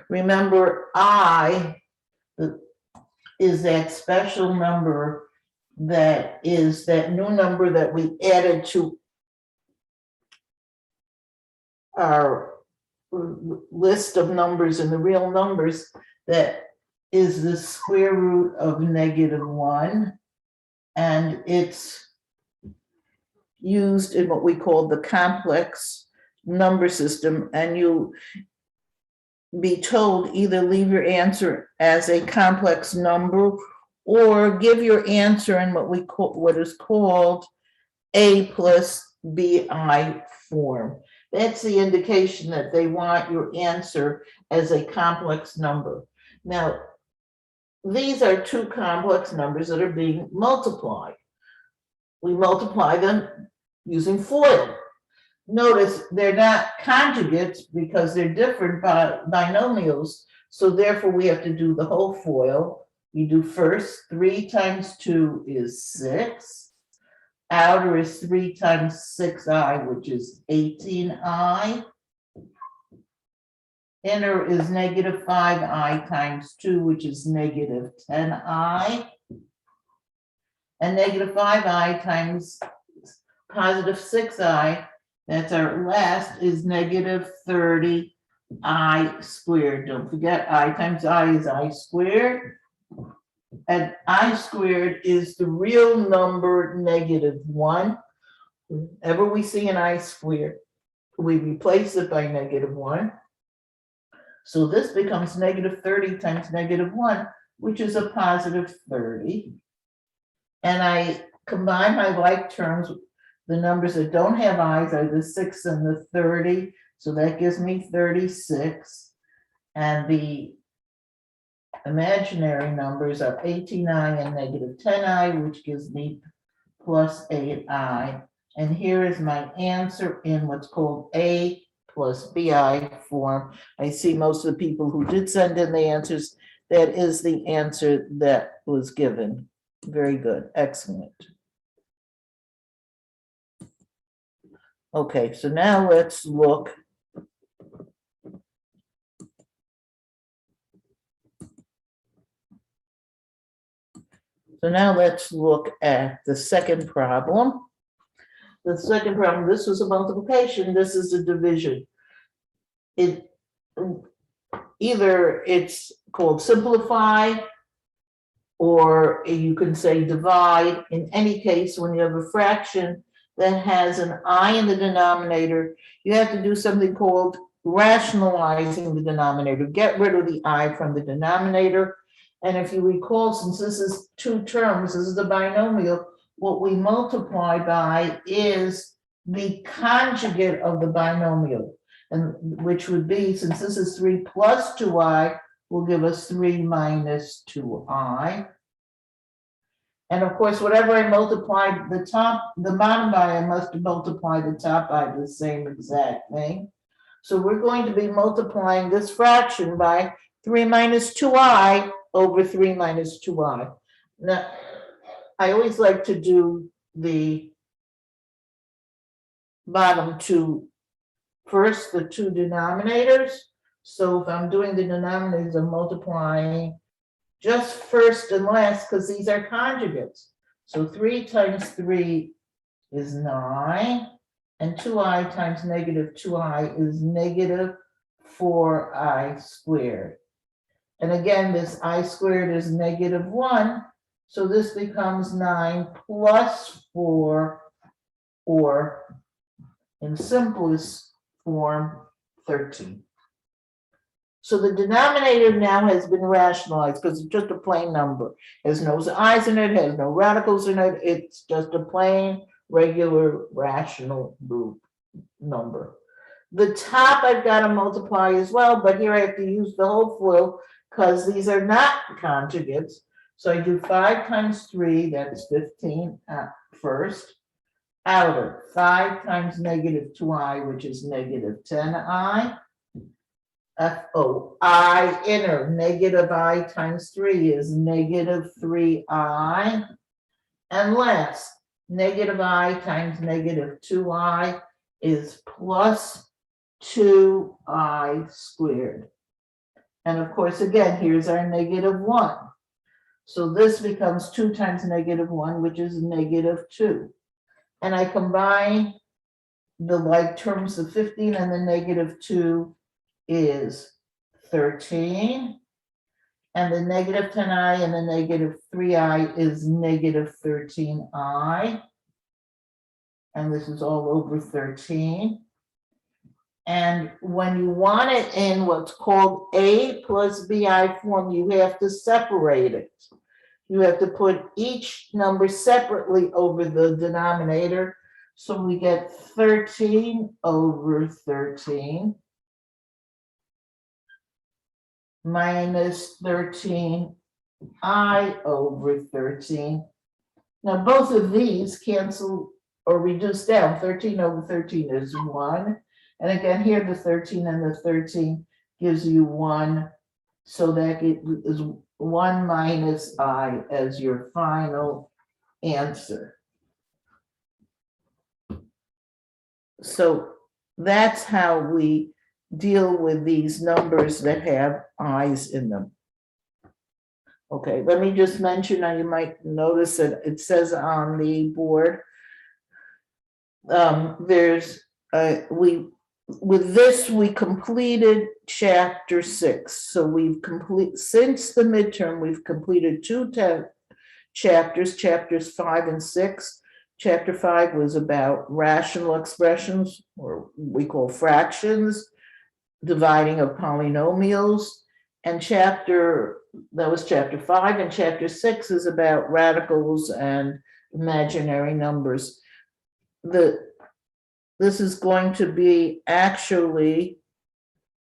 Remember, I is that special number that is that new number that we added to our list of numbers and the real numbers that is the square root of -1, and it's used in what we call the complex number system, and you be told either leave your answer as a complex number or give your answer in what is called A plus BI form. That's the indication that they want your answer as a complex number. Now, these are two complex numbers that are being multiplied. We multiply them using FOIL. Notice they're not conjugates because they're different binomials. So therefore we have to do the whole FOIL. We do first 3 times 2 is 6. Outer is 3 times 6i, which is 18i. Inner is -5i times 2, which is -10i. And -5i times +6i, that's our last, is -30i squared. Don't forget, I times I is I squared. And I squared is the real number -1. Whenever we see an I squared, we replace it by -1. So this becomes -30 times -1, which is a +30. And I combine my like terms. The numbers that don't have i's are the 6 and the 30. So that gives me 36. And the imaginary numbers are 18i and -10i, which gives me +8i. And here is my answer in what's called A plus BI form. I see most of the people who did send in the answers. That is the answer that was given. Very good. Excellent. Okay, so now let's look. So now let's look at the second problem. The second problem, this was a multiplication, this is a division. Either it's called simplify, or you can say divide. In any case, when you have a fraction that has an I in the denominator, you have to do something called rationalizing the denominator, get rid of the I from the denominator. And if you recall, since this is two terms, this is a binomial, what we multiply by is the conjugate of the binomial, and which would be, since this is 3 plus 2i, will give us 3 minus 2i. And of course, whatever I multiply the bottom by, I must multiply the top by the same exact thing. So we're going to be multiplying this fraction by 3 minus 2i over 3 minus 2i. Now, I always like to do the bottom two first, the two denominators. So if I'm doing the denominators, I'm multiplying just first and last because these are conjugates. So 3 times 3 is 9, and 2i times -2i is -4i squared. And again, this I squared is -1, so this becomes 9 plus 4, or in simplest form, 13. So the denominator now has been rationalized because it's just a plain number. There's no i's in it, has no radicals in it. It's just a plain, regular, rational root number. The top I've got to multiply as well, but here I have to use the whole FOIL because these are not conjugates. So I do 5 times 3, that's 15 first. Outer, 5 times -2i, which is -10i. I inner, -i times 3 is -3i. And last, -i times -2i is plus 2i squared. And of course, again, here's our -1. So this becomes 2 times -1, which is -2. And I combine the like terms of 15 and the -2 is 13. And the -10i and the -3i is -13i. And this is all over 13. And when you want it in what's called A plus BI form, you have to separate it. You have to put each number separately over the denominator. So we get 13 over 13 minus 13i over 13. Now both of these cancel or reduce down. 13 over 13 is 1. And again, here the 13 and the 13 gives you 1. So that it is 1 minus I as your final answer. So that's how we deal with these numbers that have i's in them. Okay, let me just mention, now you might notice that it says on the board, with this, we completed chapter 6. So since the midterm, we've completed 2 chapters, chapters 5 and 6. Chapter 5 was about rational expressions, or we call fractions, dividing of polynomials. And that was chapter 5, and chapter 6 is about radicals and imaginary numbers. This is going to be actually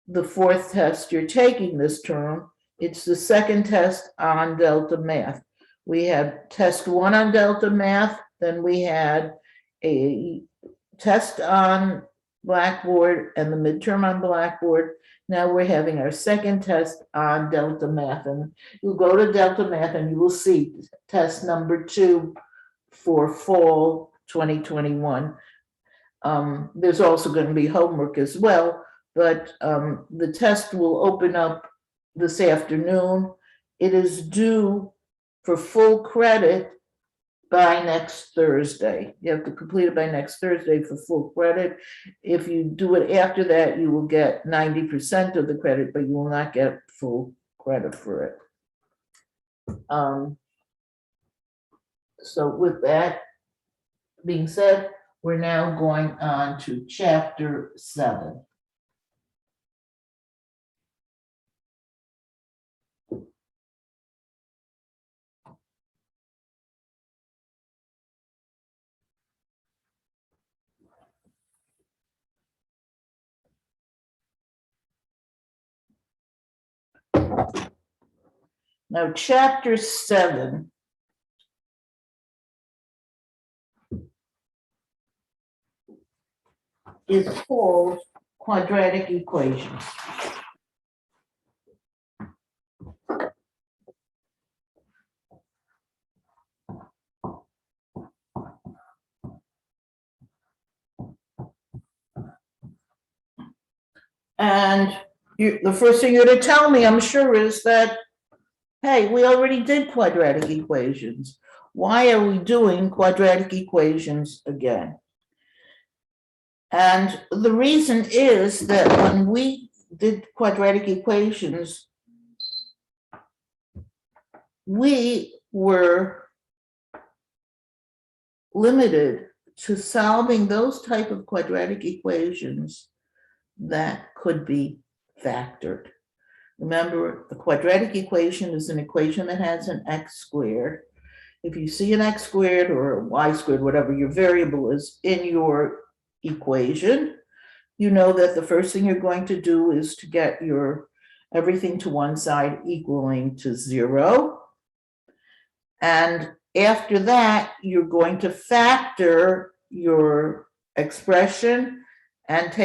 the 4th test you're taking this term. It's the 2nd test on Delta Math. We had test 1 on Delta Math, then we had a test on Blackboard and the midterm on Blackboard. Now we're having our 2nd test on Delta Math, and you'll go to Delta Math and you will see test number 2 for fall 2021. There's also going to be homework as well, but the test will open up this afternoon. It is due for full credit by next Thursday. You have to complete it by next Thursday for full credit. If you do it after that, you will get 90% of the credit, but you will not get full credit for it. So with that being said, we're now going on to chapter 7. Now, chapter 7 is called quadratic equations. And the first thing you're going to tell me, I'm sure, is that, hey, we already did quadratic equations. Why are we doing quadratic equations again? And the reason is that when we did quadratic equations, we were limited to solving those type of quadratic equations that could be factored. Remember, the quadratic equation is an equation that has an x squared. If you see an x squared or a y squared, whatever your variable is in your equation, you know that the first thing you're going to do is to get your everything to one side equaling to 0. And after that, you're going to factor your expression and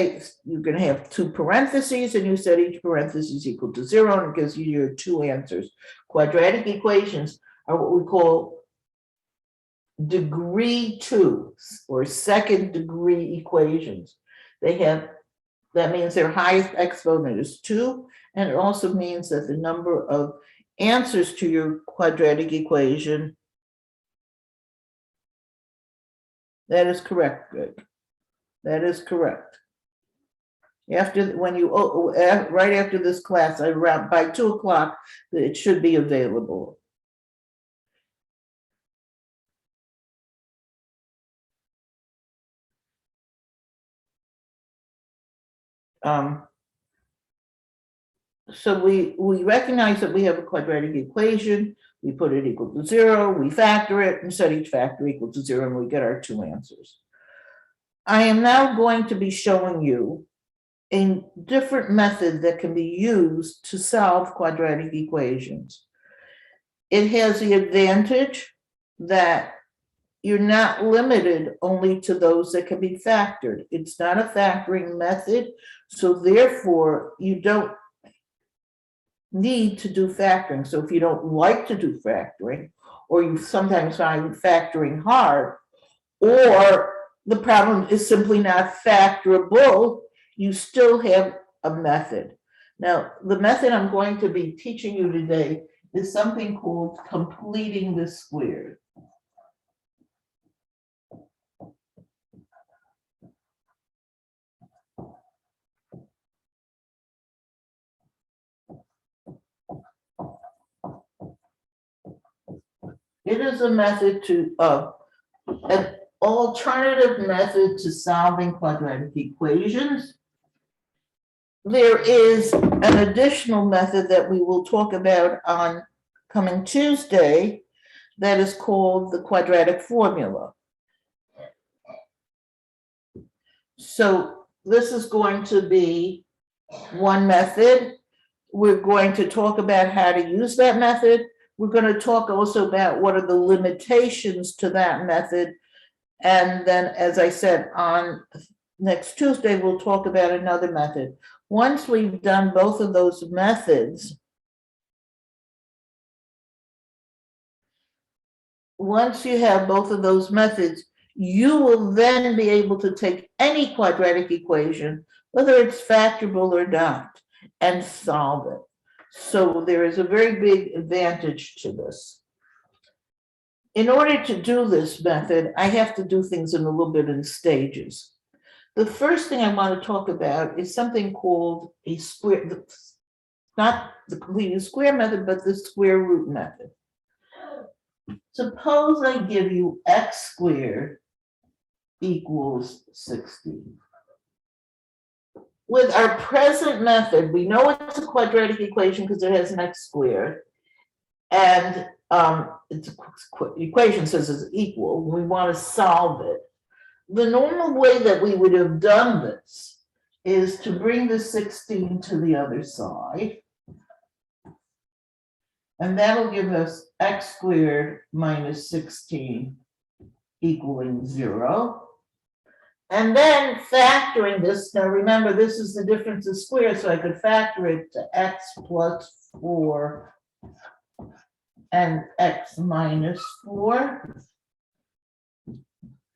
you're going to have 2 parentheses, and you set each parenthesis equal to 0, and it gives you your 2 answers. Quadratic equations are what we call degree 2 or 2nd degree equations. That means their highest exponent is 2 And it also means that the number of answers to your quadratic equation, that is correct, Greg. That is correct. After, when you, right after this class, around by 2 o'clock, it should be available. So we recognize that we have a quadratic equation, we put it equal to 0, we factor it and set each factor equal to 0, and we get our 2 answers. I am now going to be showing you a different method that can be used to solve quadratic equations. It has the advantage that you're not limited only to those that can be factored. It's not a factoring method, so therefore you don't need to do factoring. So if you don't like to do factoring, or you sometimes find factoring hard, or the problem is simply not factorable, you still have a method. Now, the method I'm going to be teaching you today is something called completing the squared. It is a method to, an alternative method to solving quadratic equations. There is an additional method that we will talk about on coming Tuesday that is called the quadratic formula. So this is going to be one method. We're going to talk about how to use that method. We're going to talk also about what are the limitations to that method. And then, as I said, on next Tuesday, we'll talk about another method. Once we've done both of those methods, once you have both of those methods, you will then be able to take any quadratic equation, whether it's factorable or not, and solve it. So there is a very big advantage to this. In order to do this method, I have to do things in a little bit in stages. The first thing I want to talk about is something called a square, not the completing square method, but the square root method. Suppose I give you x squared equals 16. With our present method, we know it's a quadratic equation because it has an x squared, and it's equation says it's equal. We want to solve it. The normal way that we would have done this is to bring the 16 to the other side, and that'll give us x squared minus 16 equaling 0. And then factoring this, now remember, this is the difference of squares, so I could factor it to x plus 4 and x minus 4.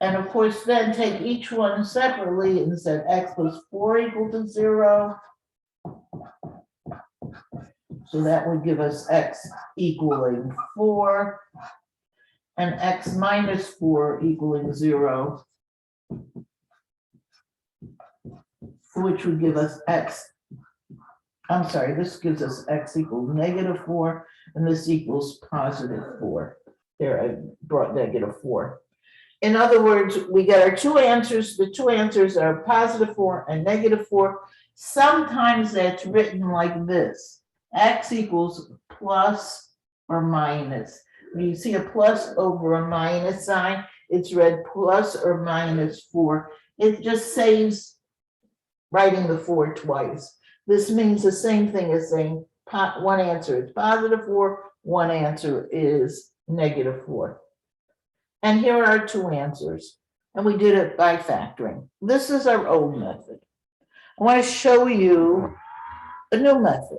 And of course, then take each one separately and set x plus 4 equal to 0. So that would give us x equaling 4 and x minus 4 equaling 0. Which would give us x, I'm sorry, this gives us x equals negative 4, and this equals positive 4. There, I brought negative 4. In other words, we get our two answers. The two answers are positive 4 and negative 4. Sometimes that's written like this: x equals plus or minus. When you see a plus over a minus sign, it's read plus or minus 4. It just saves writing the 4 twice. This means the same thing as saying one answer is positive 4, one answer is negative 4. And here are our two answers. And we did it by factoring. This is our old method. I want to show you a new method.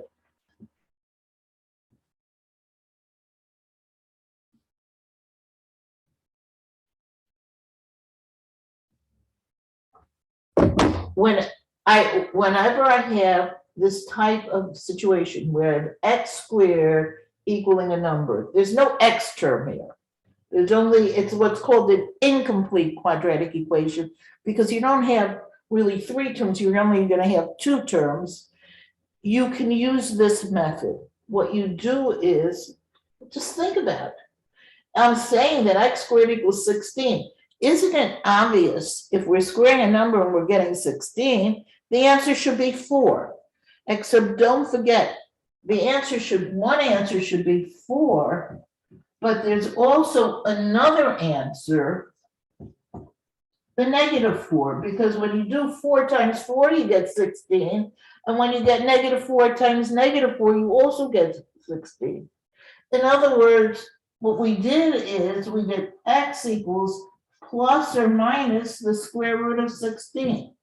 Whenever I have this type of situation where x squared equaling a number, there's no x term here. There's only, it's what's called an incomplete quadratic equation, because you don't have really three terms, you're only going to have two terms. You can use this method. What you do is, just think about it. I'm saying that x squared equals 16. Isn't it obvious if we're squaring a number and we're getting 16, the answer should be 4. Except don't forget, one answer should be 4, but there's also another answer, the -4, because when you do 4 times 4, you get 16, and when you get -4 times -4, you also get 16. In other words, what we did is we did x equals plus or minus the square root of 16.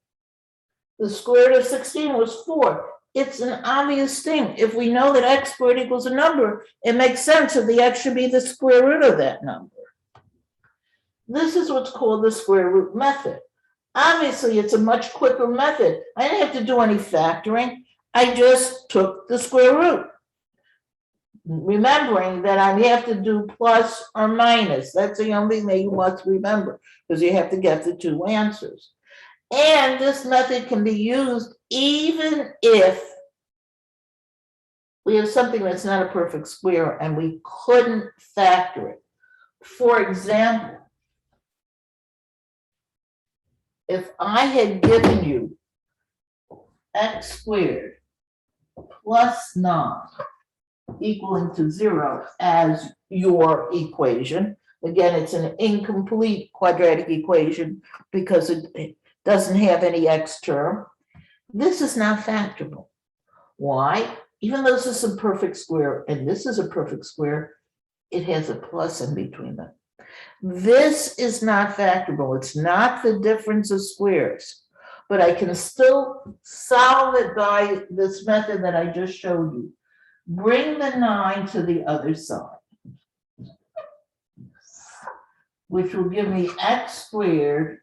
The square root of 16 was 4. It's an obvious thing. If we know that x squared equals a number, it makes sense that the x should be the square root of that number. This is what's called the square root method. Obviously, it's a much quicker method. I didn't have to do any factoring. I just took the square root. Remembering that I have to do plus or minus. That's the only thing that you must remember, because you have to get the two answers. And this method can be used even if we have something that's not a perfect square and we couldn't factor it. For example, if I had given you x squared plus 9 equaling to 0 as your equation. Again, it's an incomplete quadratic equation because it doesn't have any x term. This is not factorable. Why? Even though this is a perfect square and this is a perfect square, it has a plus in between them. This is not factorable. It's not the difference of squares, but I can still solve it by this method that I just showed you. Bring the 9 to the other side, which will give me x squared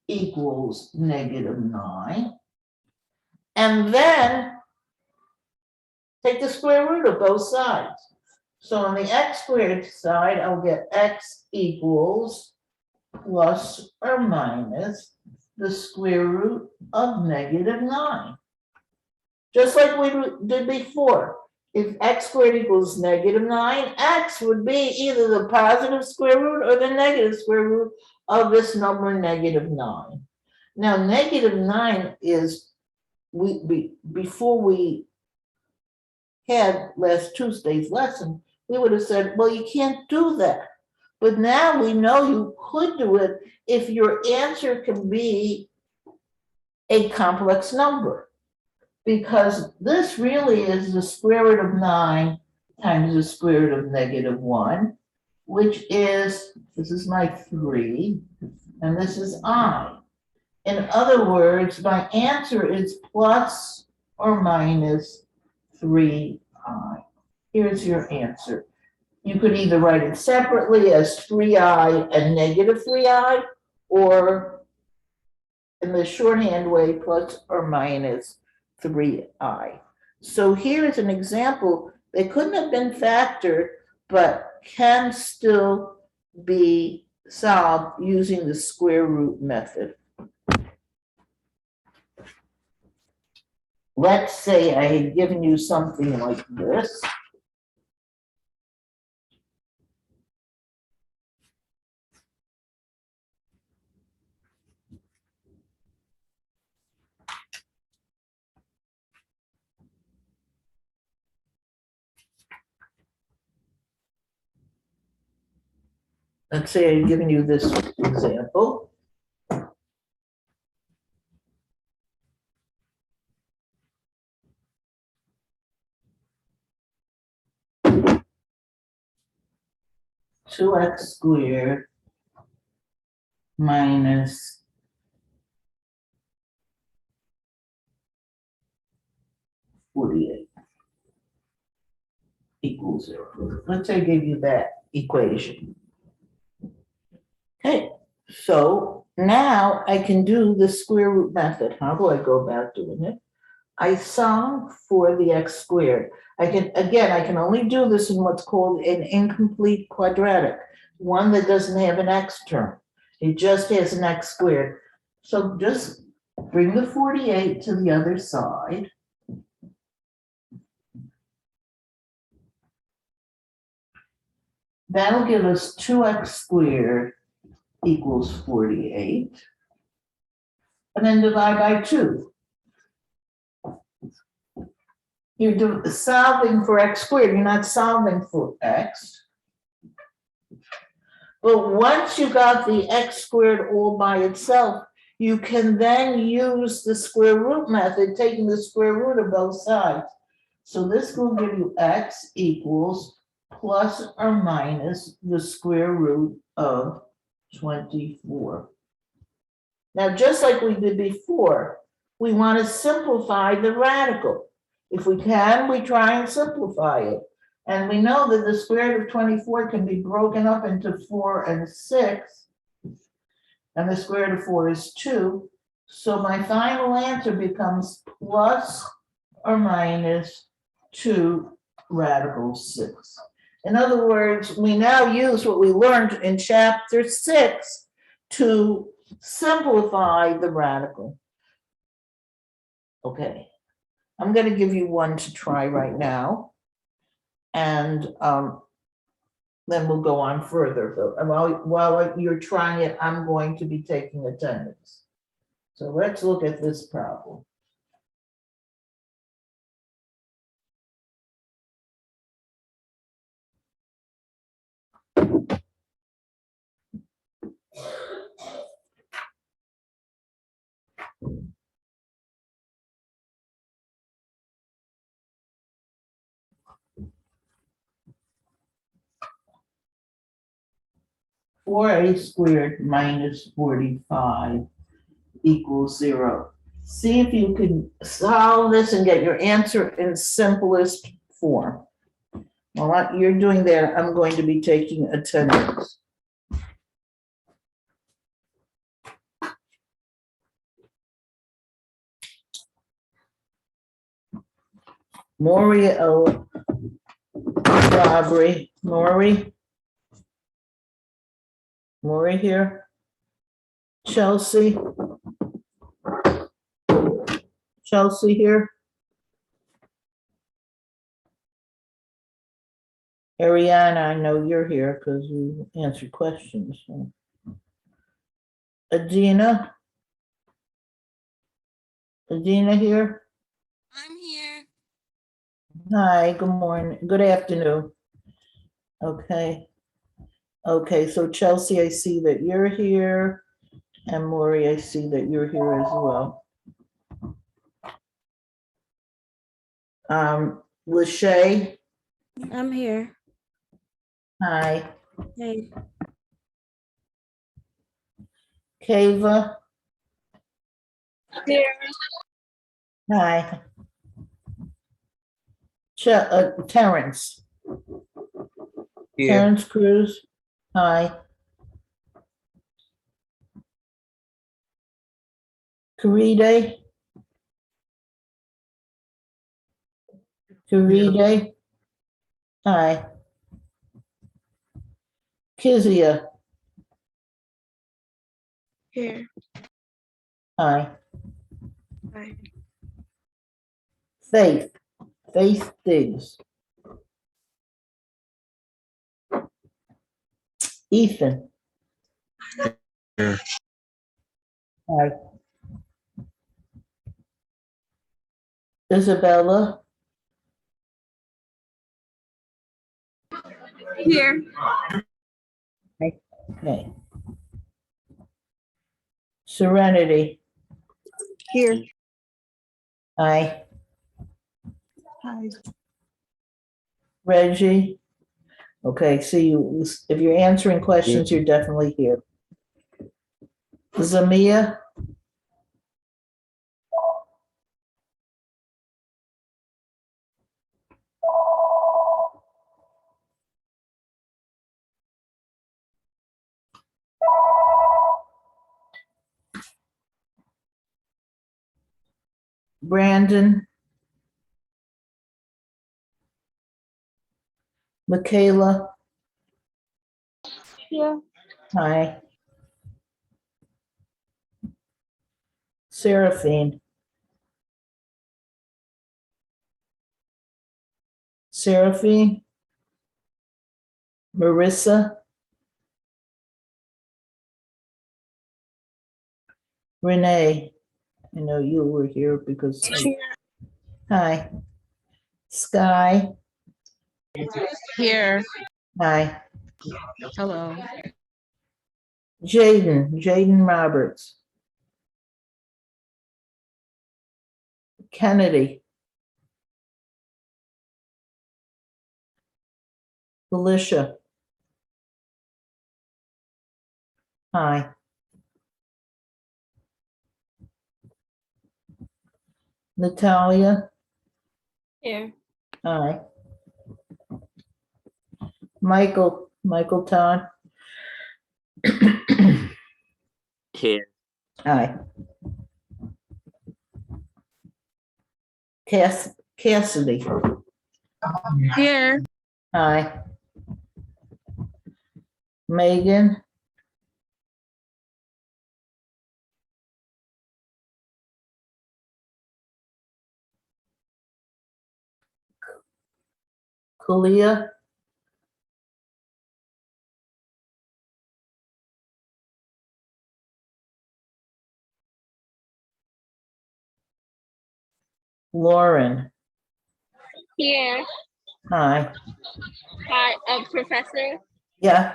equals -9. And then take the square root of both sides. So on the x squared side, I'll get x equals plus or minus the square root of -9. Just like we did before. If x squared equals -9, x would be either the positive square root or the negative square root of this number -9. Now, -9 is, before we had last Tuesday's lesson, we would have said, well, you can't do that. But now we know you could do it if your answer can be a complex number. Because this really is the square root of 9 times the square root of -1, which is, this is my 3, and this is I. In other words, my answer is plus or minus 3i. Here's your answer. You could either write it separately as 3i and -3i, or in the shorthand way, plus or minus 3i. So here's an example that couldn't have been factored, but can still be solved using the square root method. Let's say I had given you something like this. Let's say I've given you this example. Two x squared minus 48 equals 0. Let's say I gave you that equation. Okay, so now I can do the square root method. How do I go about doing it? I solve for the x squared. I can only do this in what's called an incomplete quadratic, one that doesn't have an x term. It just has an x squared. So just bring the 48 to the other side. That'll give us 2x squared equals 48. And then divide by 2. You're solving for x squared, you're not solving for x. But once you got the x squared all by itself, you can then use the square root method, taking the square root of both sides. So this will give you x equals plus or minus the square root of 24. Now, just like we did before, we want to simplify the radical. If we can, we try and simplify it. And we know that the square root of 24 can be broken up into 4 and 6. And the square root of 4 is 2. So my final answer becomes plus or minus 2 radical 6. In other words, we now use what we learned in chapter 6 to simplify the radical. Okay, I'm going to give you one to try right now. And then we'll go on further. But while you're trying it, I'm going to be taking attendance. So let's look at this problem. Four a squared minus 45 equals 0. See if you can solve this and get your answer in simplest form. While you're doing that, I'm going to be taking attendance. Maury O. Robbery. Maury here. Chelsea here. Ariana, I know you're here because you answered questions. So. Adina here? I'm here. Hi, good morning, good afternoon. Okay, so Chelsea, I see that you're here. And Maury, I see that you're here as well. Lachey? I'm here. Hi. Hey. Kava? Here. Hi. Terrence? Here. Terrence Cruz? Hi. Karide? Hi. Kizia? Here. Hi. Hi. Faith Diggs. Ethan? Here. Hi. Isabella? Here. Okay. Serenity? Here. Hi. Hi. Reggie? Okay, see, if you're answering questions, you're definitely here. Zamia? Brandon? Michaela, Here. hi. Seraphine. Seraphine. Marissa. Renee. I know you were here because, hi. Sky, Here. hi. Hello. Jaden Roberts. Kennedy. Felicia. Hi. Natalia. Here. Hi. Michael Todd. Here. Hi. Cassidy. Here. Hi. Megan. Kalia. Lauren. Here. Hi. Hi, Professor. Yeah.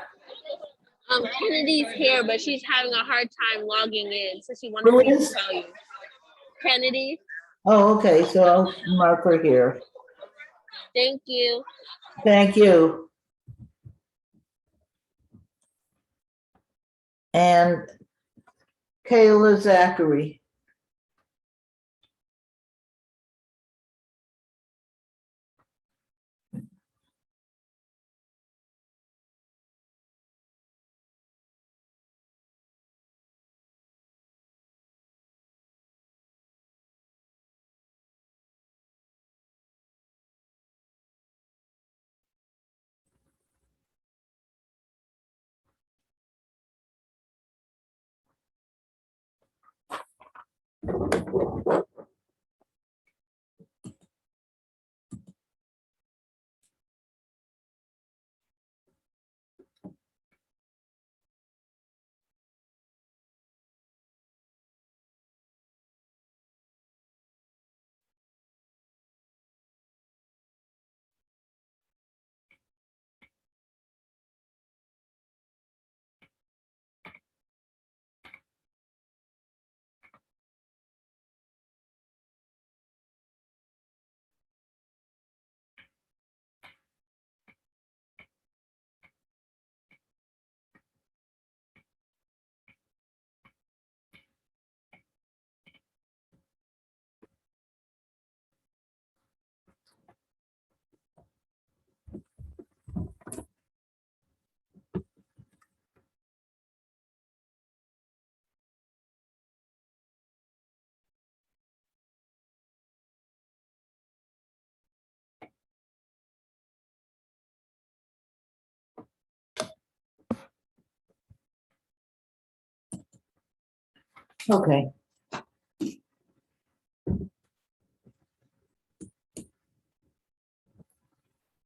Kennedy's here, but she's having a hard time logging in, so she wanted Who me to is? tell you. Kennedy, Oh, okay, so I'll mark her here. thank you. Thank you. And Kayla Zachary. Okay.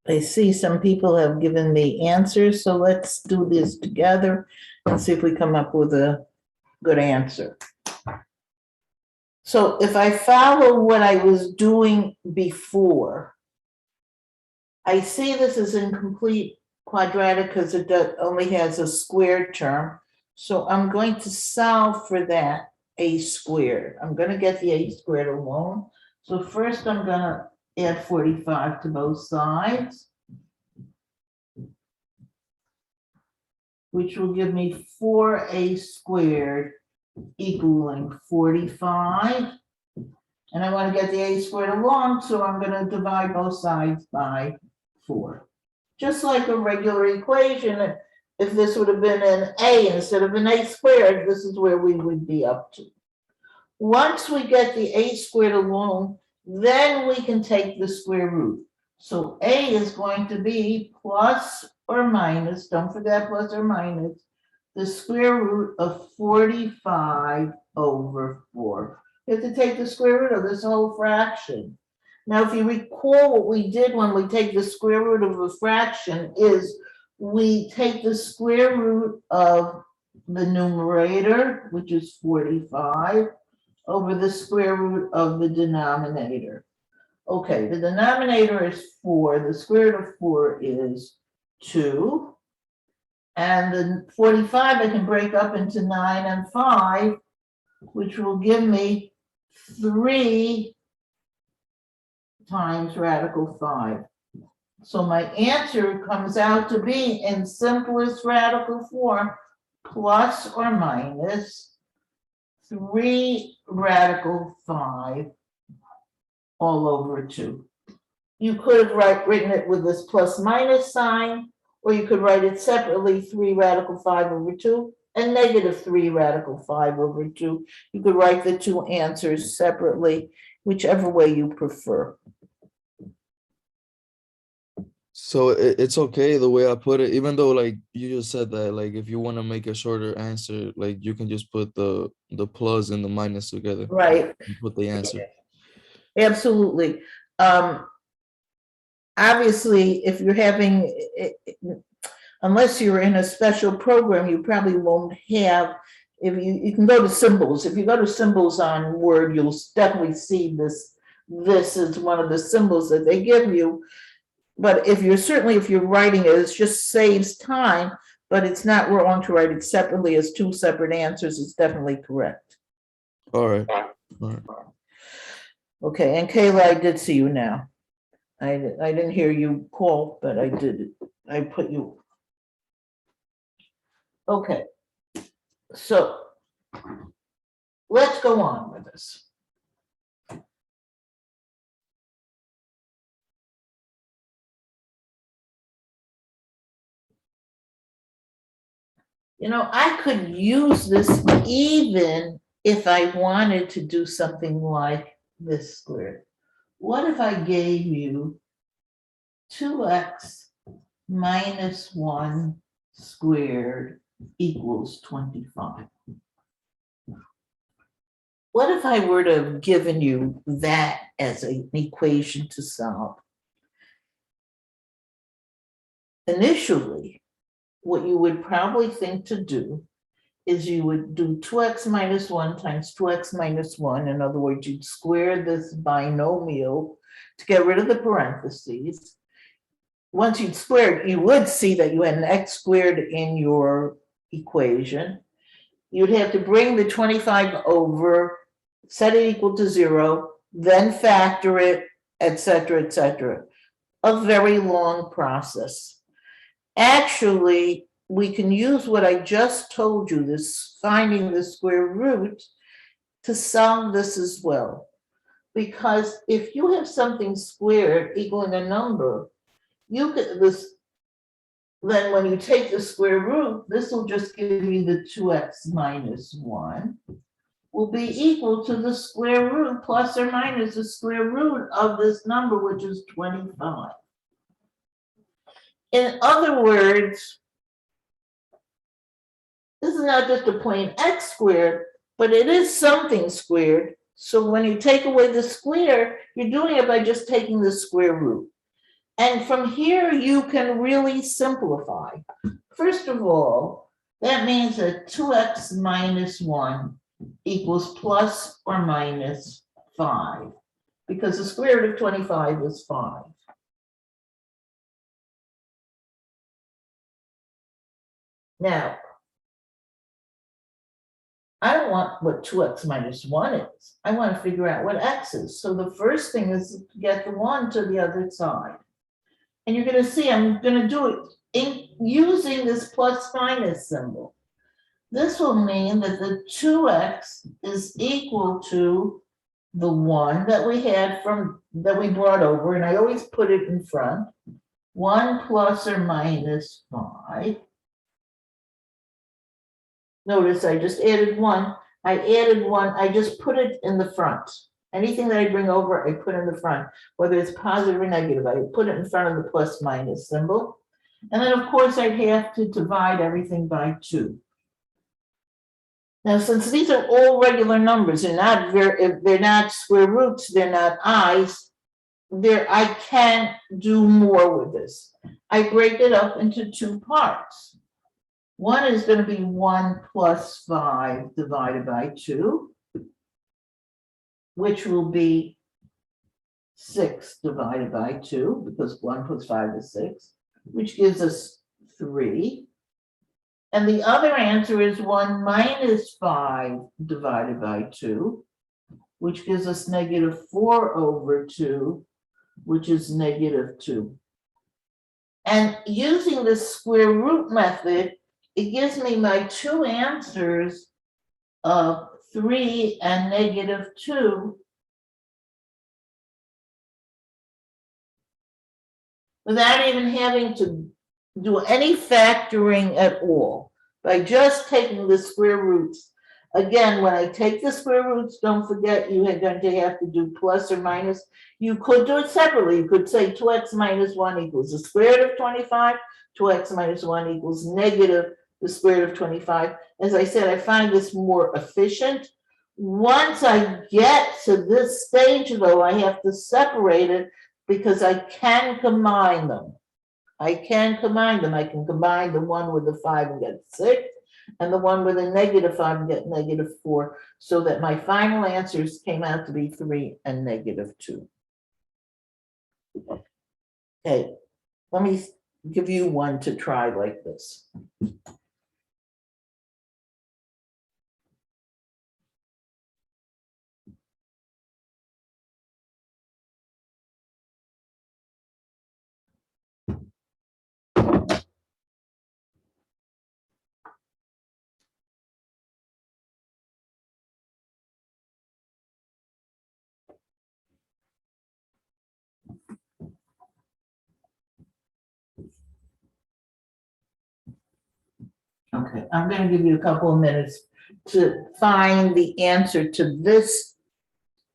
I see some people have given me answers, so let's do this together and see if we come up with a good answer. So if I follow what I was doing before, I see this is incomplete quadratic because it only has a squared term. So I'm going to solve for that a squared. I'm going to get the a squared alone. So first I'm going to add 45 to both sides, which will give me 4a squared equaling 45. And I want to get the a squared along, so I'm going to divide both sides by 4. Just like a regular equation, if this would have been an a instead of an a squared, this is where we would be up to. Once we get the a squared alone, then we can take the square root. So A is going to be plus or minus, don't forget plus or minus, the square root of 45 over 4. You have to take the square root of this whole fraction. Now, if you recall what we did when we take the square root of a fraction is we take the square root of the numerator, which is 45, over the square root of the denominator. Okay, the denominator is 4, the square root of 4 is 2. And the 45 I can break up into 9 and 5, which will give me 3 times radical 5. So my answer comes out to be in simplest radical form, plus or minus 3 radical 5 all over 2. You could have written it with this plus minus sign, or you could write it separately, 3 radical 5 over 2 and negative 3 radical 5 over 2. You could write the two answers separately, whichever way you prefer. So it's okay the way I put it, even though like you just said that, like if you want to make a shorter answer, like you can just put the plus and the minus together. Right. And put the answer. Absolutely. Obviously, if you're having, unless you're in a special program, you probably won't have, if you can go to symbols. If you go to symbols on Word, you'll definitely see this. This is one of the symbols that they give you. But if you're writing it, it just saves time, but it's not wrong to write it separately as 2 separate answers. It's definitely correct. All right. All right. Okay, and Kayla, I did see you now. I didn't hear you call, but I did. I put you. Okay. So let's go on with this. You know, I could use this even if I wanted to do something like this squared. What if I gave you 2x minus 1 squared equals 25? What if I were to have given you that as an equation to solve? Initially, what you would probably think to do is you would do 2x minus 1 times 2x minus 1. In other words, you'd square this binomial to get rid of the parentheses. Once you'd squared, you would see that you had an x squared in your equation. You'd have to bring the 25 over, set it equal to 0, then factor it, etc., etc. A very long process. Actually, we can use what I just told you, this finding the square root, to solve this as well. Because if you have something squared equaling a number, you could then when you take the square root, this will just give you the 2x minus 1 will be equal to the square root plus or minus the square root of this number, which is 25. In other words, this is not just a plain x squared, but it is something squared. So when you take away the square, you're doing it by just taking the square root. And from here, you can really simplify. First of all, that means that 2x minus 1 equals plus or minus 5, because the square root of 25 is 5. Now, I don't want what 2x minus 1 is. I want to figure out what x is. So the first thing is to get the 1 to the other side. And you're going to see I'm going to do it using this plus minus symbol. This will mean that the 2x is equal to the 1 that we had that we brought over, and I always put it in front. 1 plus or minus 5. Notice I just added 1. I added 1. I just put it in the front. Anything that I bring over, I put in the front, whether it's positive or negative, I put it in front of the plus minus symbol. And then, of course, I'd have to divide everything by 2. Now, since these are all regular numbers, they're not square roots, they're not i's, I can do more with this. I break it up into 2 parts. One is going to be 1 plus 5 divided by 2, which will be 6 divided by 2, because 1 plus 5 is 6, which gives us 3. And the other answer is 1 minus 5 divided by 2, which gives us -4 over 2, which is -2. And using the square root method, it gives me my 2 answers of 3 and -2 without even having to do any factoring at all, by just taking the square roots. Again, when I take the square roots, don't forget you are going to have to do plus or minus. You could do it separately. You could say 2x minus 1 equals the square root of 25, 2x minus 1 equals negative the square root of 25. As I said, I find this more efficient. Once I get to this stage, though, I have to separate it because I can combine them. I can combine them. I can combine the one with the 5 and get 6, and the one with a -5 and get -4, so that my final answers came out to be 3 and -2. Okay, let me give you one to try like this. Okay, I'm going to give you a couple of minutes to find the answer to this.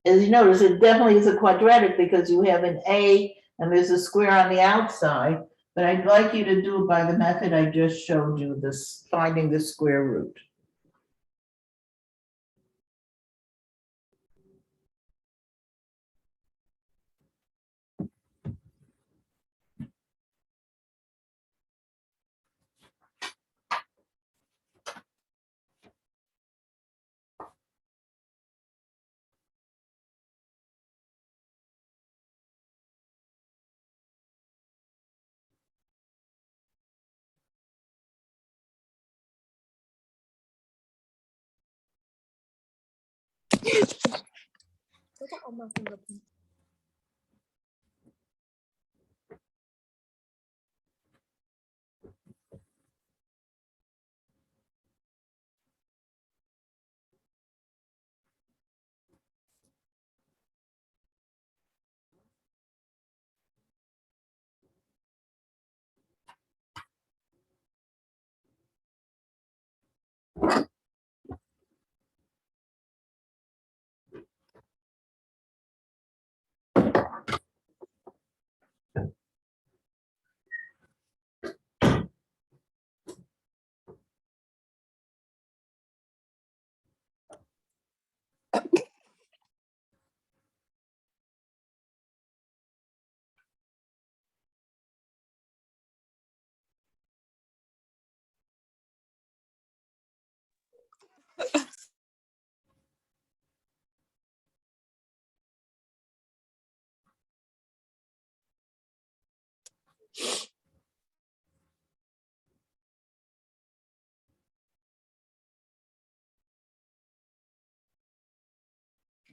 As you notice, it definitely is a quadratic because you have an A and there's a square on the outside, but I'd like you to do it by the method I just showed you, this finding the square root.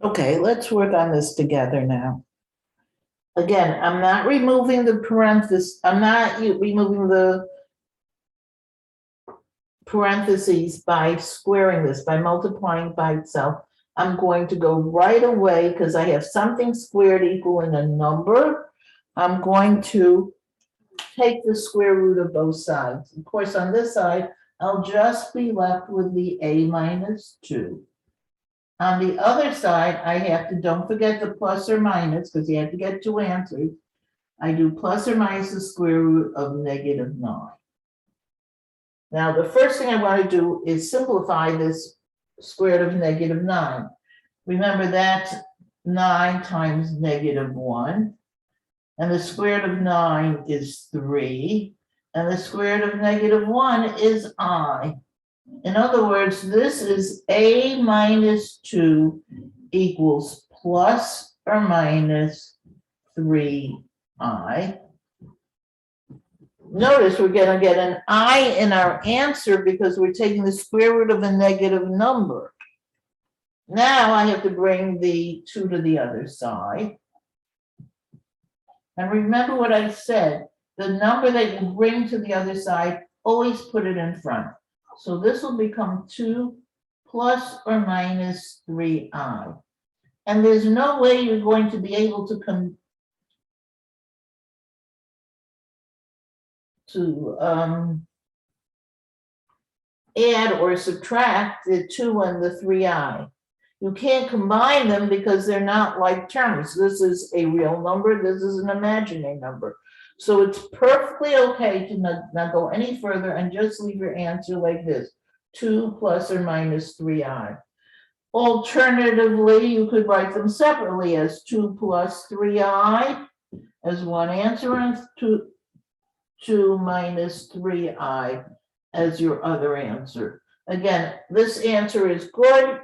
Okay, let's work on this together now. Again, I'm not removing the parentheses. I'm not removing the parentheses by squaring this, by multiplying by itself. I'm going to go right away because I have something squared equaling a number. I'm going to take the square root of both sides. Of course, on this side, I'll just be left with the a minus 2. On the other side, I have to, don't forget the plus or minus, because you have to get two answers. I do plus or minus the square root of -9. Now, the first thing I want to do is simplify this square root of -9. Remember, that's 9 times -1. And the square root of 9 is 3. And the square root of -1 is I. In other words, this is a minus 2 equals plus or minus 3i. Notice we're going to get an I in our answer because we're taking the square root of a negative number. Now I have to bring the 2 to the other side. And remember what I said, the number that you bring to the other side, always put it in front. So this will become 2 plus or minus 3i. And there's no way you're going to be able to add or subtract the 2 and the 3i. You can't combine them because they're not like terms. This is a real number, this is an imaginary number. So it's perfectly okay to not go any further and just leave your answer like this, 2 plus or minus 3i. Alternatively, you could write them separately as 2 plus 3i as one answer and 2 minus 3i as your other answer. Again, this answer is good.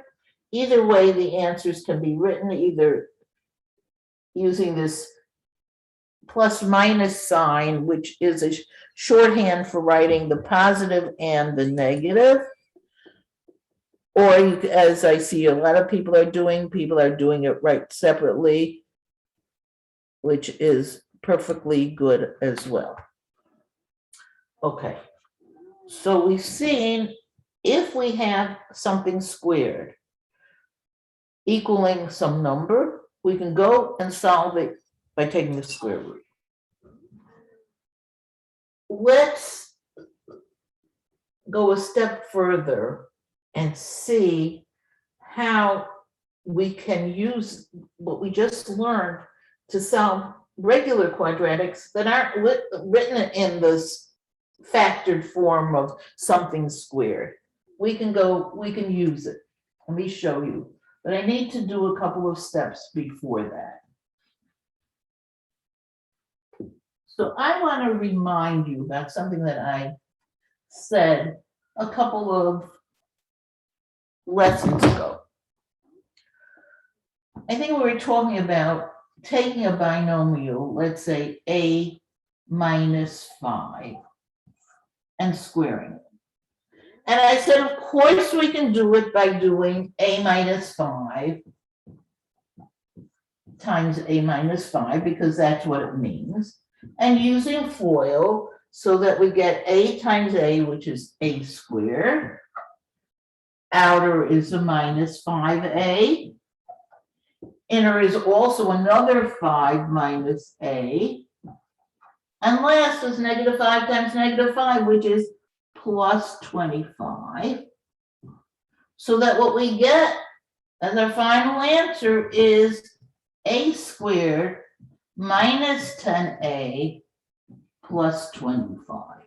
Either way, the answers can be written either using this plus minus sign, which is a shorthand for writing the positive and the negative. Or you, as I see a lot of people are doing it right separately, which is perfectly good as well. Okay, so we've seen if we have something squared equaling some number, we can go and solve it by taking the square root. Let's go a step further and see how we can use what we just learned to solve regular quadratics that aren't written in this factored form of something squared. We can use it. Let me show you. But I need to do a couple of steps before that. So I want to remind you about something that I said a couple of lessons ago. I think we were talking about taking a binomial, let's say a minus 5, and squaring it. And I said, of course, we can do it by doing a minus 5 times a minus 5, because that's what it means, and using FOIL so that we get a times a, which is a squared. Outer is a minus 5a. Inner is also another 5 minus a. And last is negative 5 times negative 5, which is plus 25. So that what we get as our final answer is a squared minus 10a plus 25.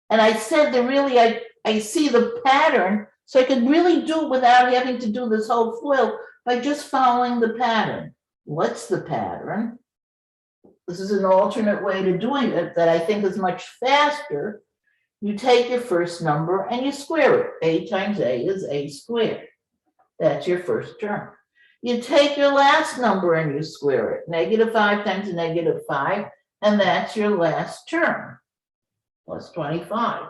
And I said that really I see the pattern, so I could really do it without having to do this whole FOIL by just following the pattern. What's the pattern? This is an alternate way to doing it that I think is much faster. You take your first number and you square it. A times a is a squared. That's your first term. You take your last number and you square it. Negative 5 times negative 5, and that's your last term, plus 25.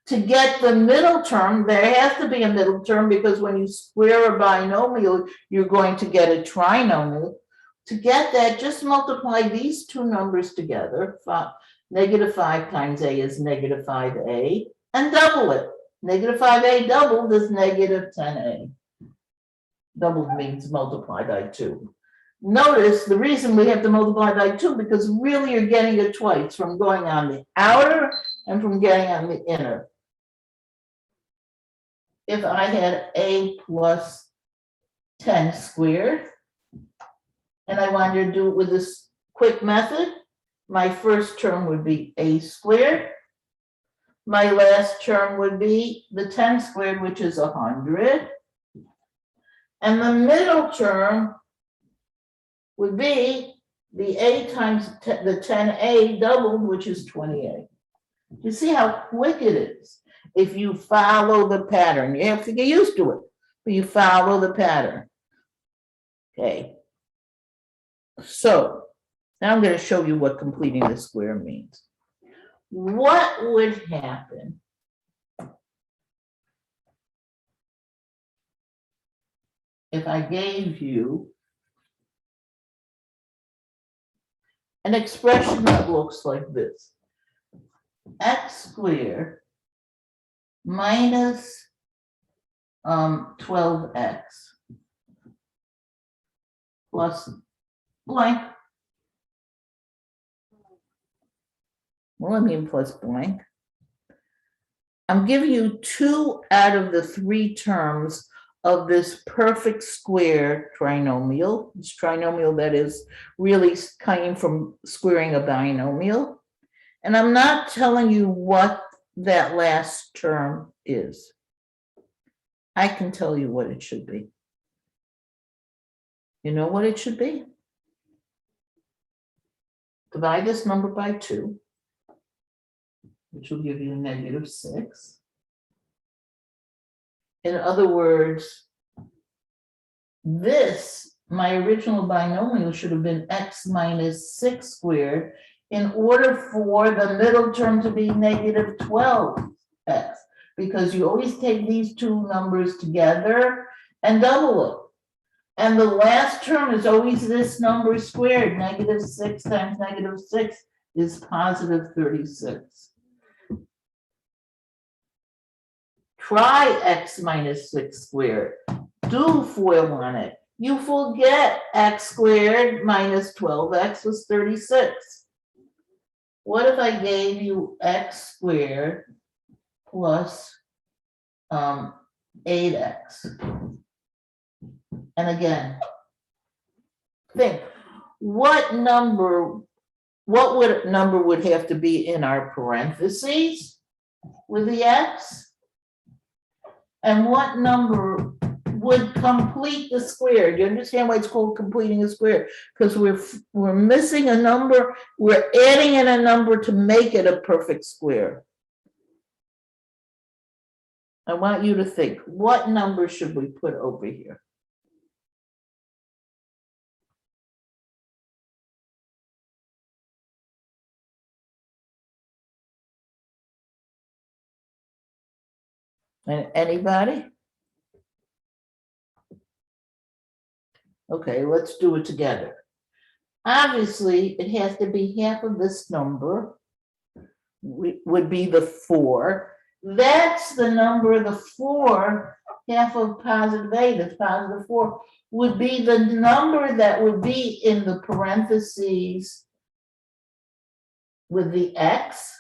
To get the middle term, there has to be a middle term because when you square a binomial, you're going to get a trinomial. To get that, just multiply these two numbers together. Negative 5 times a is negative 5a, and double it. Negative 5a doubled is negative 10a. Doubled means multiply by 2. Notice the reason we have to multiply by 2, because really you're getting it twice, from going on the outer and from getting on the inner. if I had a plus 10 squared, and I wanted to do it with this quick method, my first term would be a squared. My last term would be the 10 squared, which is 100. And the middle term would be the a times the 10a doubled, which is 28. You see how quick it is if you follow the pattern. You have to get used to it, but you follow the pattern. Okay. So now I'm going to show you what completing the square means. What would happen if I gave you an expression that looks like this? X squared minus 12x plus blank. Well, I mean plus blank. I'm giving you 2 out of the 3 terms of this perfect square trinomial. This trinomial that is really coming from squaring a binomial. And I'm not telling you what that last term is. I can tell you what it should be. You know what it should be? Divide this number by 2, which will give you -6. In other words, this, my original binomial, should have been x minus 6 squared in order for the middle term to be -12x, because you always take these 2 numbers together and double it. And the last term is always this number squared. -6 times -6 is +36. Try x minus 6 squared. Do FOIL on it. You forget x squared minus 12x was 36. What if I gave you x squared plus 8x? And again, think, what number would have to be in our parentheses with the x? And what number would complete the square? Do you understand why it's called completing a square? Because we're missing a number, we're adding in a number to make it a perfect square. I want you to think, what number should we put over here? And anybody? Okay, let's do it together. Obviously, it has to be half of this number, would be the 4. That's the number, the 4, half of +8 is +4, would be the number that would be in the parentheses with the x.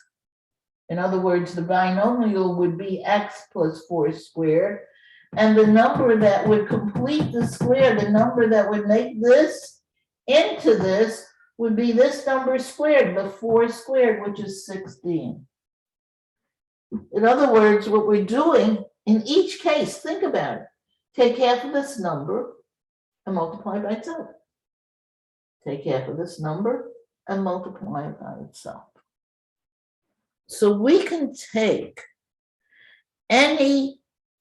In other words, the binomial would be x plus 4 squared. And the number that would complete the square, the number that would make this into this, would be this number squared, the 4 squared, which is 16. In other words, what we're doing in each case, think about it. Take half of this number and multiply by itself. Take half of this number and multiply it by itself. So we can take any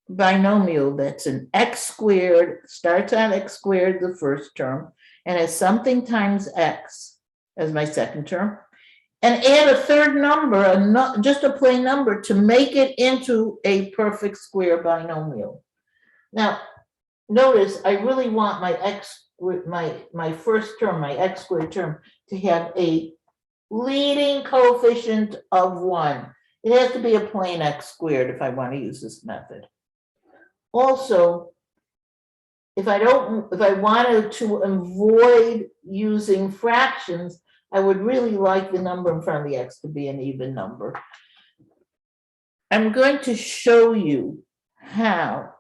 binomial that's an x squared, starts on x squared, the first term, and has something times x as my second term, and add a third number, just a plain number, to make it into a perfect square binomial. Now, notice I really want my my first term, my x squared term, to have a leading coefficient of 1. It has to be a plain x squared if I want to use this method. Also, if I wanted to avoid using fractions, I would really like the number in front of the x to be an even number. I'm going to show you how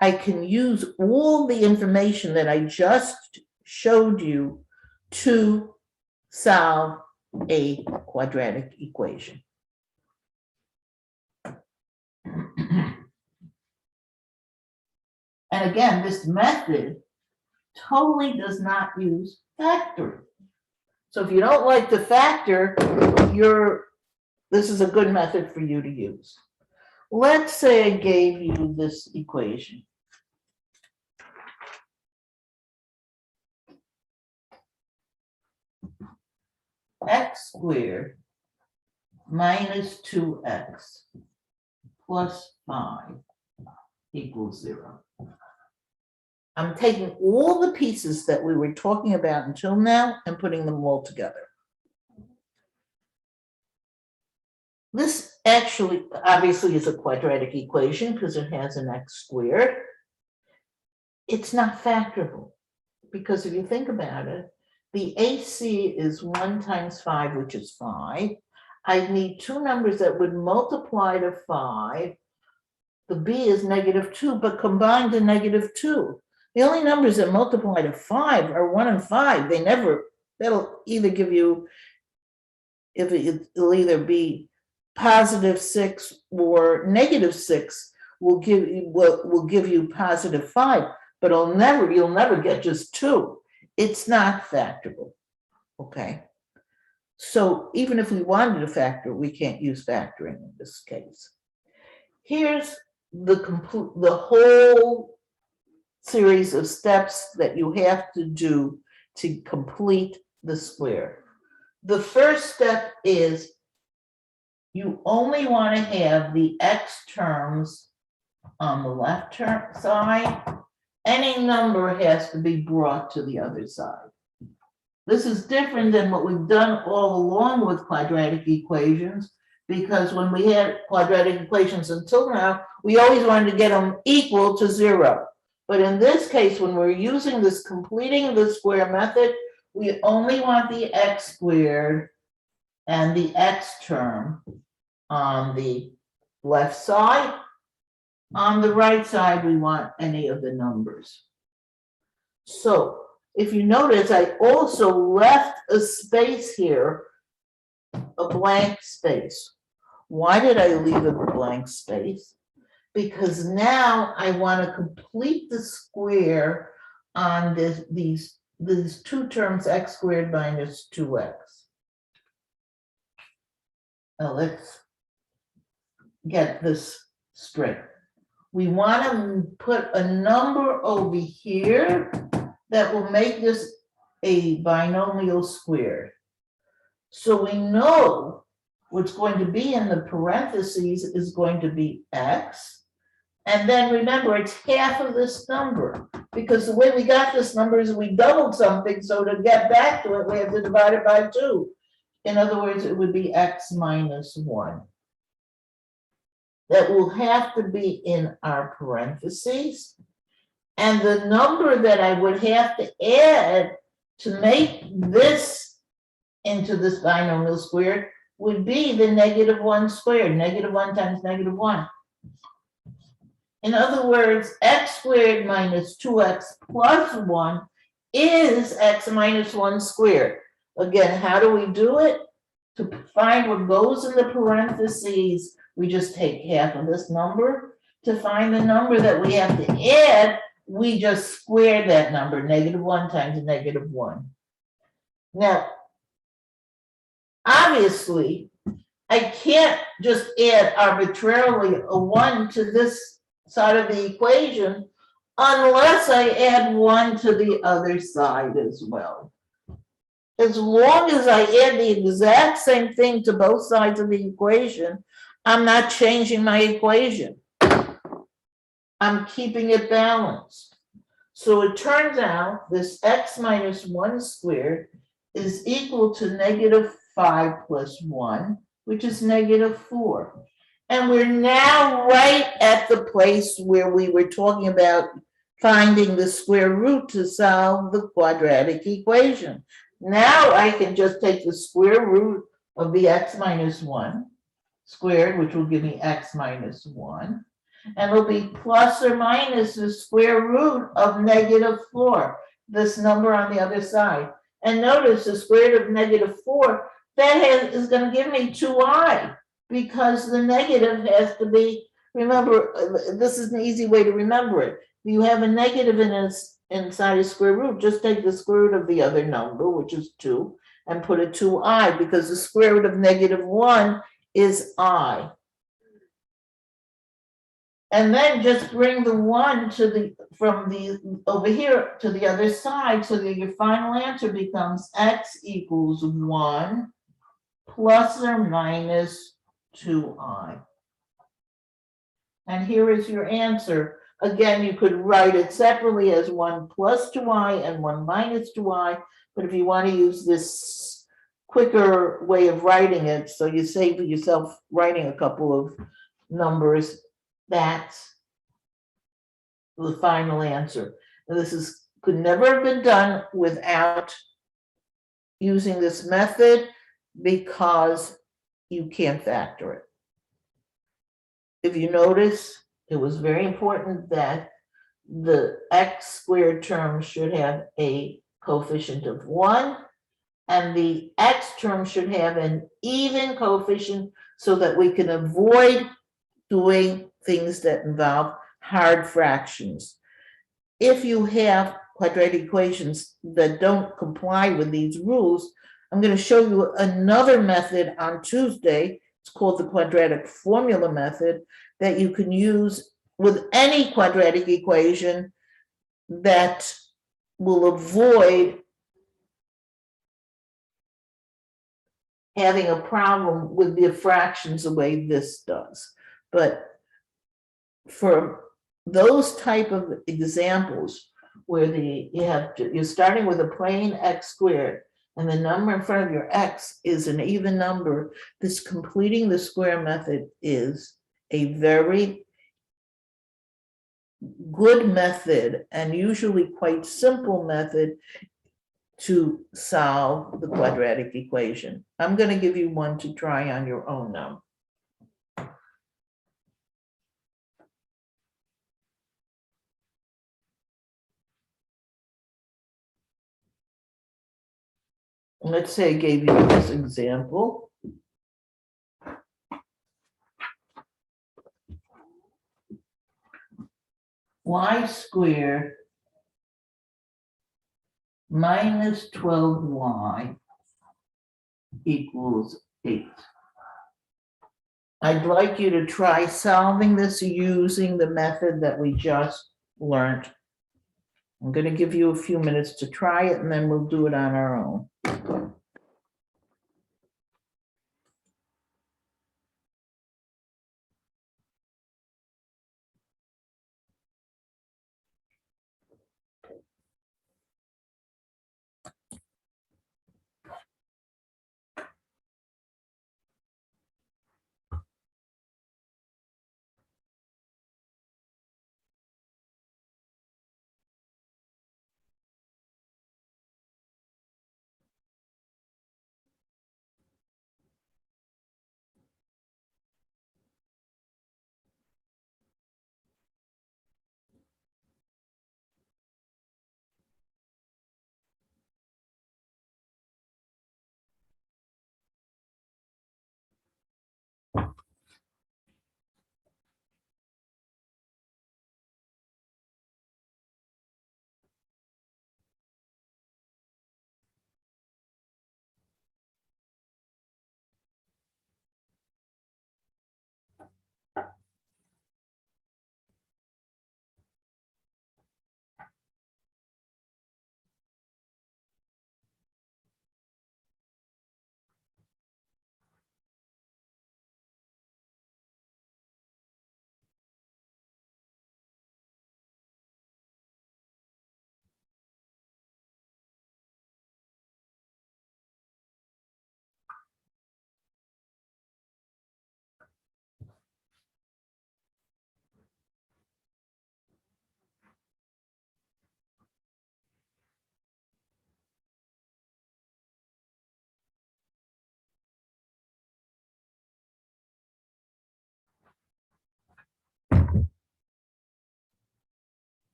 I can use all the information that I just showed you to solve a quadratic equation. And again, this method totally does not use factoring. So if you don't like the factor, this is a good method for you to use. Let's say I gave you this equation. X squared minus 2x plus 5 equals 0. I'm taking all the pieces that we were talking about until now and putting them all together. This actually, obviously, is a quadratic equation because it has an x squared. It's not factorable because if you think about it, the AC is 1 times 5, which is 5. I need two numbers that would multiply to 5. The B is -2, but combined to -2. The only numbers that multiply to 5 are 1 and 5. That'll either give you, it'll either be +6 or -6 will give you +5, but you'll never get just 2. It's not factorable. Okay. So even if we wanted to factor, we can't use factoring in this case. Here's the whole series of steps that you have to do to complete the square. The first step is you only want to have the x terms on the left side. Any number has to be brought to the other side. This is different than what we've done all along with quadratic equations, because when we had quadratic equations until now, we always wanted to get them equal to 0. But in this case, when we're using this completing the square method, we only want the x squared and the x term on the left side. On the right side, we want any of the numbers. So if you notice, I also left a space here, a blank space. Why did I leave a blank space? Because now I want to complete the square on these two terms, x squared minus 2x. Now let's get this straight. We want to put a number over here that will make this a binomial squared. So we know what's going to be in the parentheses is going to be x. And then remember, it's half of this number, because the way we got this number is we doubled something, so to get back to it, we have to divide it by 2. In other words, it would be x minus 1. That will have to be in our parentheses. And the number that I would have to add to make this into this binomial squared would be the -1 squared, -1 times -1. In other words, x squared minus 2x plus 1 is x minus 1 squared. Again, how do we do it? To find what goes in the parentheses, we just take half of this number. To find the number that we have to add, we just square that number, -1 times -1. Now, obviously, I can't just add arbitrarily a 1 to this side of the equation unless I add 1 to the other side as well. As long as I add the exact same thing to both sides of the equation, I'm not changing my equation. I'm keeping it balanced. So it turns out this x minus 1 squared is equal to -5 plus 1, which is -4. And we're now right at the place where we were talking about finding the square root to solve the quadratic equation. Now I can just take the square root of the x minus 1 squared, which will give me x minus 1. And it'll be plus or minus the square root of -4, this number on the other side. And notice the square root of -4, that is gonna give me 2i, because the negative has to be, remember, this is an easy way to remember it. You have a negative inside a square root, just take the square root of the other number, which is 2, and put a 2i, because the square root of -1 is I. And then just bring the 1 to the, from the, over here to the other side, so that your final answer becomes x equals 1 plus or minus 2i. And here is your answer. Again, you could write it separately as 1 plus 2i and 1 minus 2i, but if you want to use this quicker way of writing it, so you save yourself writing a couple of numbers, that's the final answer. And this could never have been done without using this method, because you can't factor it. If you notice, it was very important that the x squared term should have a coefficient of 1, and the x term should have an even coefficient, so that we can avoid doing things that involve hard fractions. If you have quadratic equations that don't comply with these rules, I'm going to show you another method on Tuesday. It's called the quadratic formula method, that you can use with any quadratic equation that will avoid having a problem with the fractions the way this does. But for those type of examples where you're starting with a plain x squared, and the number in front of your x is an even number, this completing the square method is a very good method, and usually quite simple method, to solve the quadratic equation. I'm going to give you one to try on your own now. Let's say I gave you this example. Y squared minus 12y equals 8. I'd like you to try solving this using the method that we just learned. I'm going to give you a few minutes to try it, and then we'll do it on our own.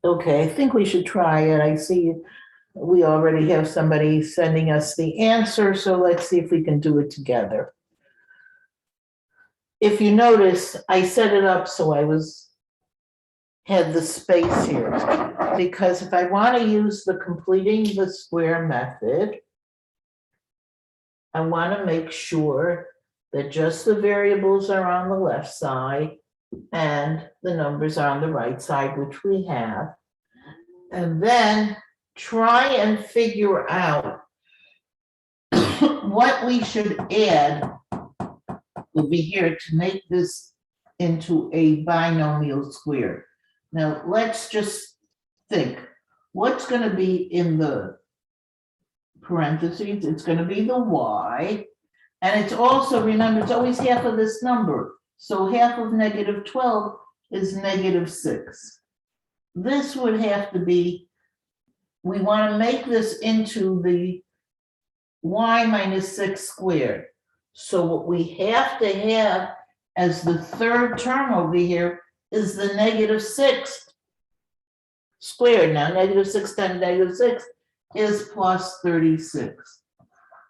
Okay, I think we should try it. I see we already have somebody sending us the answer, so let's see if we can do it together. If you notice, I set it up so had the space here, because if I want to use the completing the square method, I want to make sure that just the variables are on the left side and the numbers are on the right side, which we have. And then try and figure out what we should add will be here to make this into a binomial square. Now, let's just think, what's going to be in the parentheses? It's going to be the y. And it's also, remember, it's always half of this number. So half of -12 is -6. This would have to be, we want to make this into the y minus 6 squared. So what we have to have as the third term over here is the -6 squared. Now, -6 times -6 is plus 36.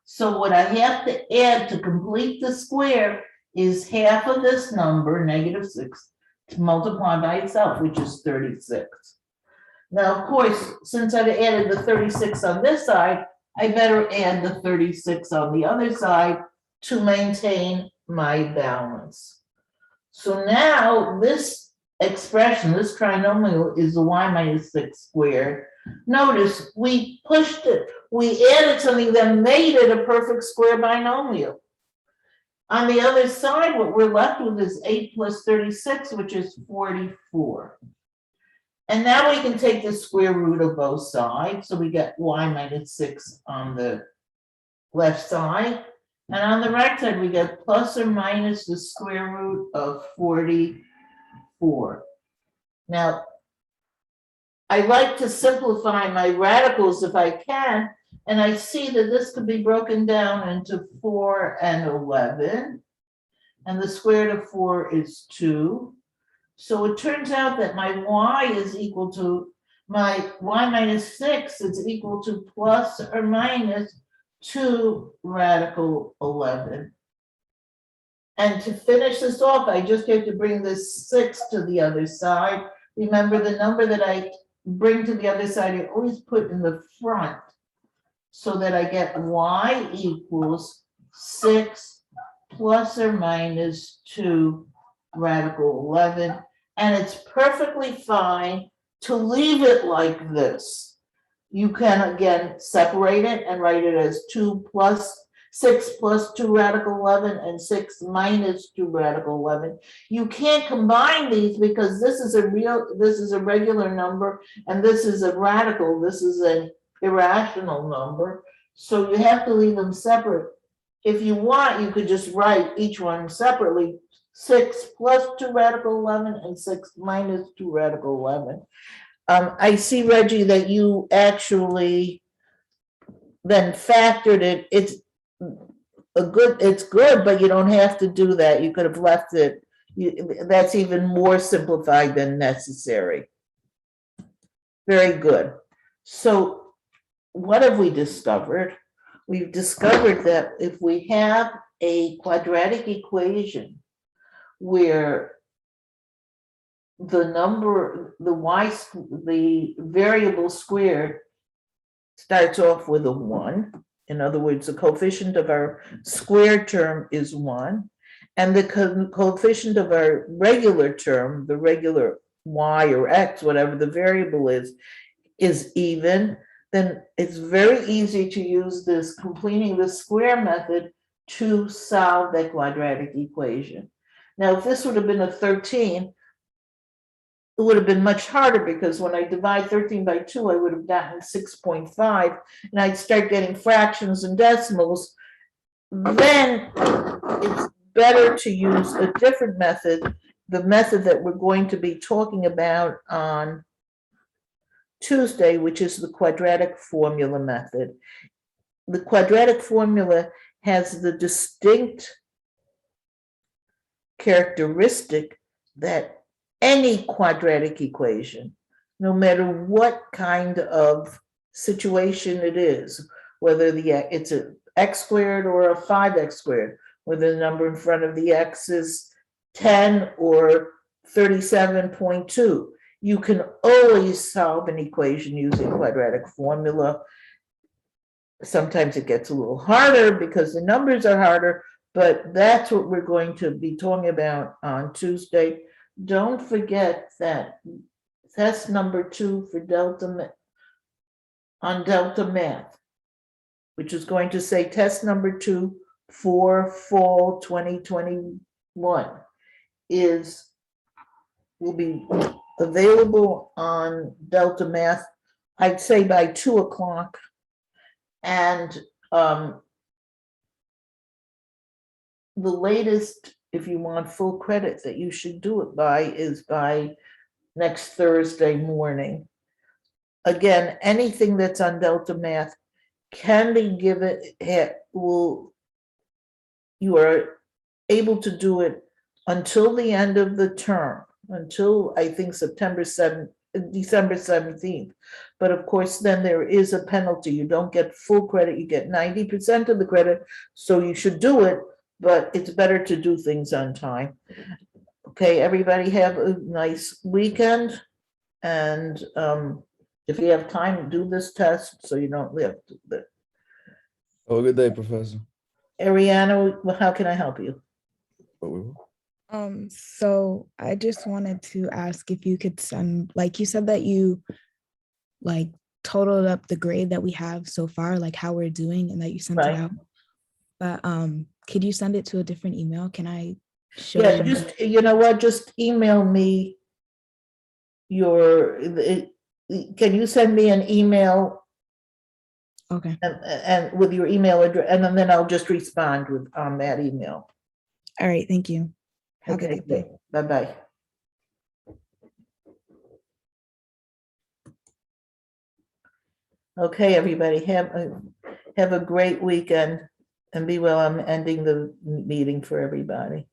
So what I have to add to complete the square is half of this number, -6, to multiply by itself, which is 36. Now, of course, since I've added the 36 on this side, I better add the 36 on the other side to maintain my balance. So now this expression, this trinomial, is the y minus 6 squared. Notice we pushed it, we added something that made it a perfect square binomial. On the other side, what we're left with is 8 plus 36, which is 44. And now we can take the square root of both sides. So we get y minus 6 on the left side. And on the right side, we get plus or minus the square root of 44. Now, I like to simplify my radicals if I can, and I see that this could be broken down into 4 and 11, and the square root of 4 is 2. So it turns out that my y is equal to, my y minus 6 is equal to plus or minus 2 radical 11. And to finish this off, I just have to bring this 6 to the other side. Remember, the number that I bring to the other side, I always put in the front, so that I get y equals 6 plus or minus 2 radical 11. And it's perfectly fine to leave it like this. You can again separate it and write it as 6 plus 2 radical 11 and 6 minus 2 radical 11. You can't combine these because this is a regular number, and this is a radical, this is an irrational number. So you have to leave them separate. If you want, you could just write each one separately, 6 plus 2 radical 11 and 6 minus 2 radical 11. I see, Reggie, that you actually then factored it. It's good, but you don't have to do that. You could have left it. That's even more simplified than necessary. Very good. So what have we discovered? We've discovered that if we have a quadratic equation where the number, the variable squared starts off with a 1. In other words, the coefficient of our squared term is 1, and the coefficient of our regular term, the regular y or x, whatever the variable is even, then it's very easy to use this completing the square method to solve that quadratic equation. Now, if this would have been a 13, it would have been much harder, because when I divide 13 by 2, I would have gotten 6.5, and I'd start getting fractions and decimals. Then it's better to use a different method, the method that we're going to be talking about on Tuesday, which is the quadratic formula method. The quadratic formula has the distinct characteristic that any quadratic equation, no matter what kind of situation it is, whether it's a x squared or a 5x squared, whether the number in front of the x is 10 or 37.2. You can always solve an equation using quadratic formula. Sometimes it gets a little harder because the numbers are harder, but that's what we're going to be talking about on Tuesday. Don't forget that test number 2 for Delta on Delta Math, which is going to say test number 2 for fall 2021 will be available on Delta Math, I'd say by 2 o'clock. And the latest, if you want full credit that you should do it by, is by next Thursday morning. Again, anything that's on Delta Math can be given, you are able to do it until the end of the term, until I think December 17th. But of course, then there is a penalty. You don't get full credit, you get 90% of the credit. So you should do it, but it's better to do things on time. Okay, everybody have a nice weekend. And if you have time, do this test so you don't live. Have a good day, Professor. Ariana, how can I help you? So I just wanted to ask if you could send, like you said that you like totaled up the grade that we have so far, like how we're doing, and that you sent it Right. out. But could you send it to a different email? Can I show Yeah, you? just, you know what, just email me can you send me an email Okay. and with your email address, and then I'll just respond on that email. All right. Thank you. Have a Okay, good day. bye-bye. Okay, everybody, have a great weekend and be well. I'm ending the meeting for everybody.